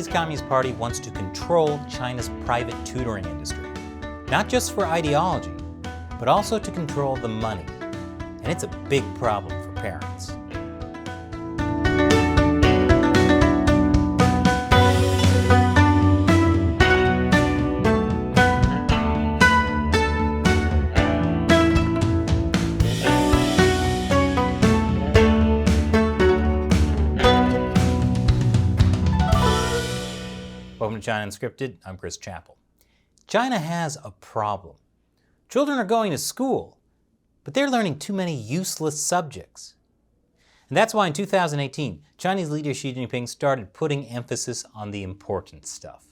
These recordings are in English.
Chinese Communist Party wants to control China's private tutoring industry, not just for ideology, but also to control the money. And it's a big problem for parents. Welcome to China Unscripted. I'm Chris Chappell. China has a problem. Children are going to school, but they're learning too many useless subjects. And that's why in 2018, Chinese leader Xi Jinping started putting emphasis on the important stuff,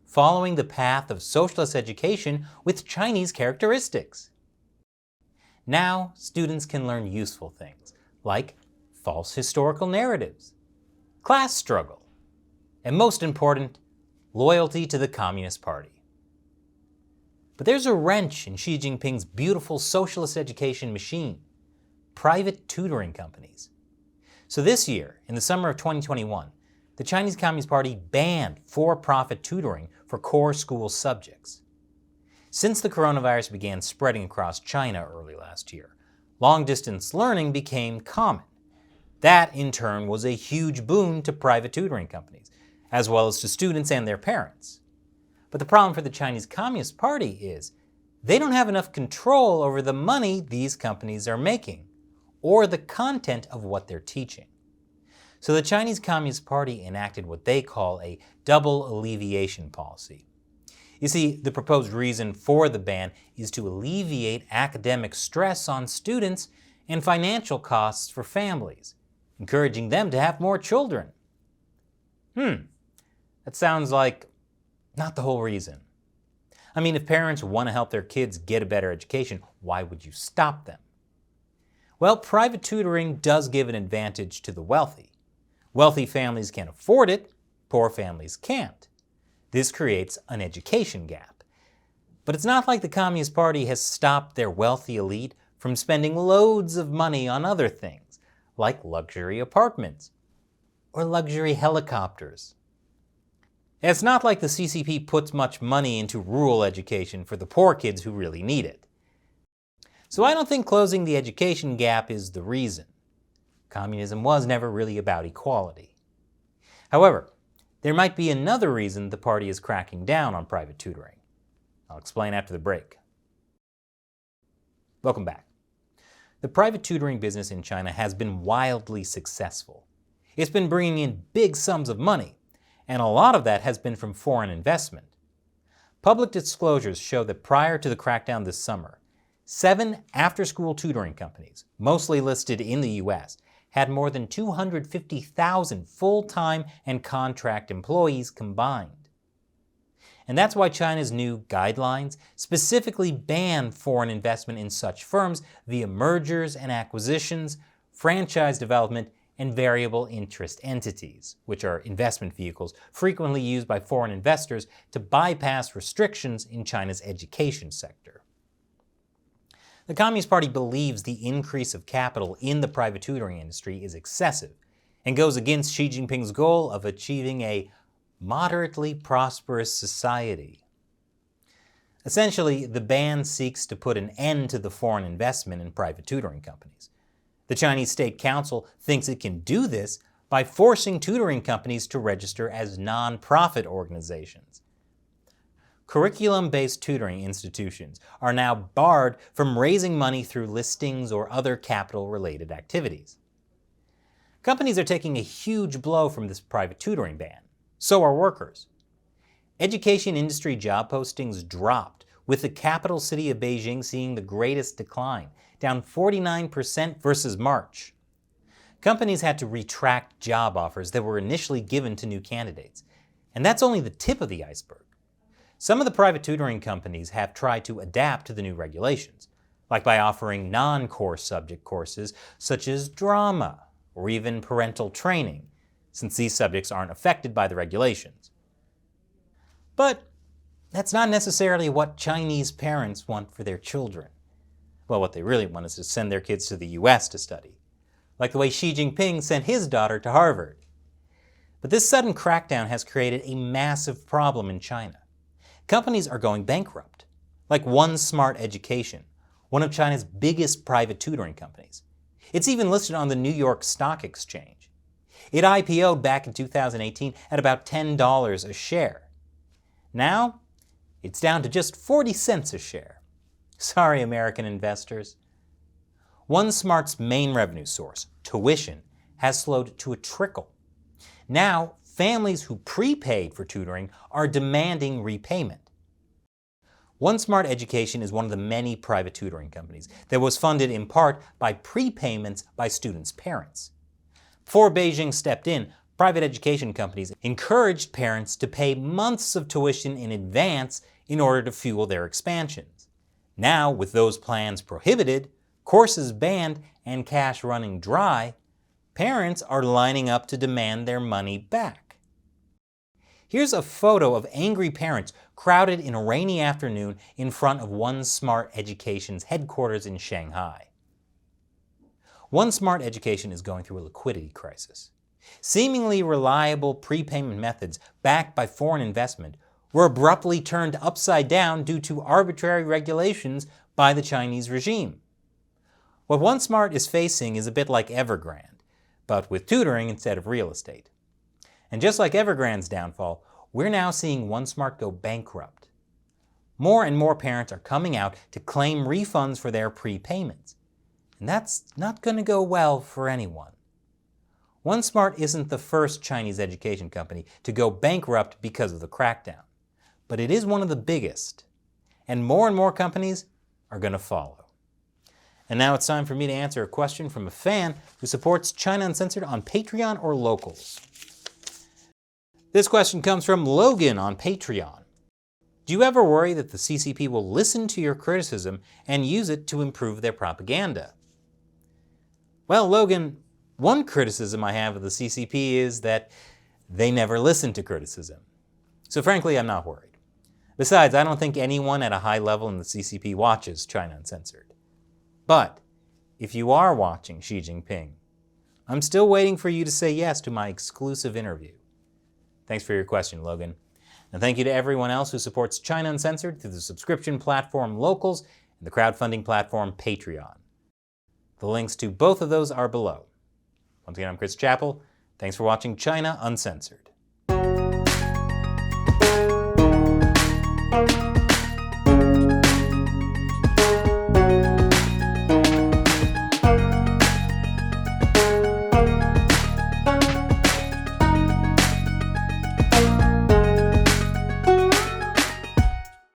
following the path of socialist education with Chinese characteristics. Now, students can learn useful things like false historical narratives, class struggle, and most important, loyalty to the Communist Party. But there's a wrench in Xi Jinping's beautiful socialist education machine: private tutoring companies. So this year, in the summer of 2021, the Chinese Communist Party banned for-profit tutoring for core school subjects. Since the coronavirus began spreading across China early last year, long-distance learning became common. That, in turn, was a huge boon to private tutoring companies, as well as to students and their parents. But the problem for the Chinese Communist Party is they don't have enough control over the money these companies are making, or the content of what they're teaching. So the Chinese Communist Party enacted what they call a double alleviation policy. You see, the proposed reason for the ban is to alleviate academic stress on students and financial costs for families, encouraging them to have more children. That sounds like not the whole reason. I mean, if parents want to help their kids get a better education, why would you stop them? Well, private tutoring does give an advantage to the wealthy. Wealthy families can afford it, poor families can't. This creates an education gap. But it's not like the Communist Party has stopped their wealthy elite from spending loads of money on other things, like luxury apartments or luxury helicopters. It's not like the CCP puts much money into rural education for the poor kids who really need it. So I don't think closing the education gap is the reason. Communism was never really about equality. However, there might be another reason the party is cracking down on private tutoring. I'll explain after the break. Welcome back. The private tutoring business in China has been wildly successful. It's been bringing in big sums of money, and a lot of that has been from foreign investment. Public disclosures show that prior to the crackdown this summer, 7 after-school tutoring companies, mostly listed in the US, had more than 250,000 full-time and contract employees combined. And that's why China's new guidelines specifically ban foreign investment in such firms via mergers and acquisitions, franchise development, and variable interest entities, which are investment vehicles frequently used by foreign investors to bypass restrictions in China's education sector. The Communist Party believes the increase of capital in the private tutoring industry is excessive and goes against Xi Jinping's goal of achieving a moderately prosperous society. Essentially, the ban seeks to put an end to the foreign investment in private tutoring companies. The Chinese State Council thinks it can do this by forcing tutoring companies to register as non-profit organizations. Curriculum-based tutoring institutions are now barred from raising money through listings or other capital-related activities. Companies are taking a huge blow from this private tutoring ban. So are workers. Education industry job postings dropped, with the capital city of Beijing seeing the greatest decline, down 49% versus March. Companies had to retract job offers that were initially given to new candidates. And that's only the tip of the iceberg. Some of the private tutoring companies have tried to adapt to the new regulations, like by offering non-core subject courses such as drama or even parental training, since these subjects aren't affected by the regulations. But that's not necessarily what Chinese parents want for their children. Well, what they really want is to send their kids to the US to study, like the way Xi Jinping sent his daughter to Harvard. But this sudden crackdown has created a massive problem in China. Companies are going bankrupt, like One Smart Education, one of China's biggest private tutoring companies. It's even listed on the New York Stock Exchange. It IPO'd back in 2018 at about $10 a share. Now, it's down to just 40 cents a share. Sorry, American investors. One Smart's main revenue source, tuition, has slowed to a trickle. Now, families who prepaid for tutoring are demanding repayment. One Smart Education is one of the many private tutoring companies that was funded in part by prepayments by students' parents. Before Beijing stepped in, private education companies encouraged parents to pay months of tuition in advance in order to fuel their expansions. Now, with those plans prohibited, courses banned, and cash running dry, parents are lining up to demand their money back. Here's a photo of angry parents crowded in a rainy afternoon in front of One Smart Education's headquarters in Shanghai. One Smart Education is going through a liquidity crisis. Seemingly reliable prepayment methods backed by foreign investment were abruptly turned upside down due to arbitrary regulations by the Chinese regime. What One Smart is facing is a bit like Evergrande, but with tutoring instead of real estate. And just like Evergrande's downfall, we're now seeing One Smart go bankrupt. More and more parents are coming out to claim refunds for their prepayments. And that's not going to go well for anyone. One Smart isn't the first Chinese education company to go bankrupt because of the crackdown, but it is one of the biggest. And more companies are going to follow. And now it's time for me to answer a question from a fan who supports China Uncensored on Patreon or Locals. This question comes from Logan on Patreon. Do you ever worry that the CCP will listen to your criticism and use it to improve their propaganda? Well, Logan, one criticism I have of the CCP is that they never listen to criticism. So frankly, I'm not worried. Besides, I don't think anyone at a high level in the CCP watches China Uncensored. But if you are watching Xi Jinping, I'm still waiting for you to say yes to my exclusive interview. Thanks for your question, Logan. And thank you to everyone else who supports China Uncensored through the subscription platform Locals and the crowdfunding platform Patreon. The links to both of those are below. Once again, I'm Chris Chappell. Thanks for watching China Uncensored.